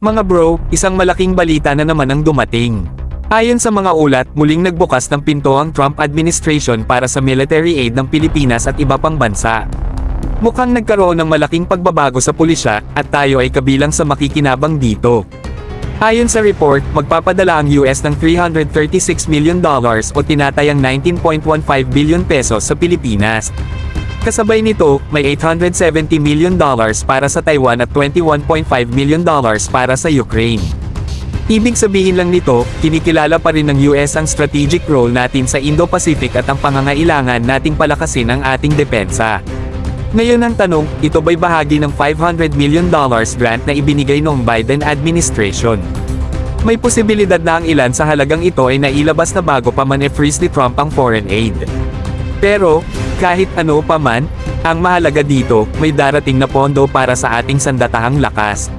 Mga bro, isang malaking balita na naman ang dumating. Ayon sa mga ulat, muling nagbukas ng pinto ang Trump administration para sa military aid ng Pilipinas at iba pang bansa. Mukhang nagkaroon ng malaking pagbabago sa pulisya, at tayo ay kabilang sa makikinabang dito. Ayon sa report, magpapadala ang US ng $336 million o tinatayang 19.15 billion pesos sa Pilipinas. Kasabay nito, may $870 million para sa Taiwan at $21.5 million para sa Ukraine. Ibig sabihin lang nito, kinikilala pa rin ng US ang strategic role natin sa Indo-Pacific at ang pangangailangan nating palakasin ang ating depensa. Ngayon ang tanong, ito ba'y bahagi ng $500 million grant na ibinigay noong Biden administration? May posibilidad na ang ilan sa halagang ito ay nailabas na bago pa man i-freeze ni Trump ang foreign aid. Pero, kahit ano pa man, ang mahalaga dito, may darating na pondo para sa ating sandatahang lakas.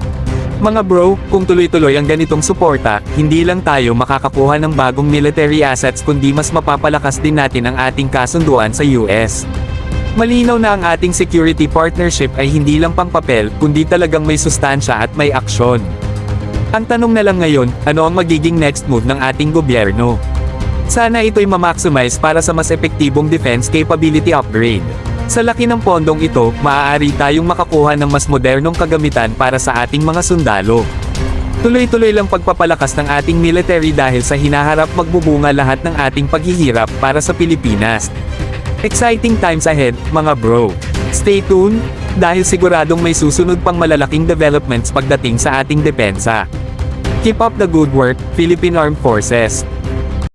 Mga bro, kung tuloy-tuloy ang ganitong suporta, hindi lang tayo makakakuha ng bagong military assets kundi mas mapapalakas din natin ang ating kasunduan sa US. Malinaw na ang ating security partnership ay hindi lang pangpapel, kundi talagang may sustansya at may aksyon. Ang tanong na lang ngayon, ano ang magiging next move ng ating gobyerno? Sana ito'y ma-maximize para sa mas epektibong defense capability upgrade. Sa laki ng pondong ito, maaari tayong makakuha ng mas modernong kagamitan para sa ating mga sundalo. Tuloy-tuloy lang pagpapalakas ng ating military dahil sa hinaharap magbubunga lahat ng ating paghihirap para sa Pilipinas. Exciting times ahead, mga bro. Stay tuned, dahil siguradong may susunod pang malalaking developments pagdating sa ating depensa. Keep up the good work, Philippine Armed Forces.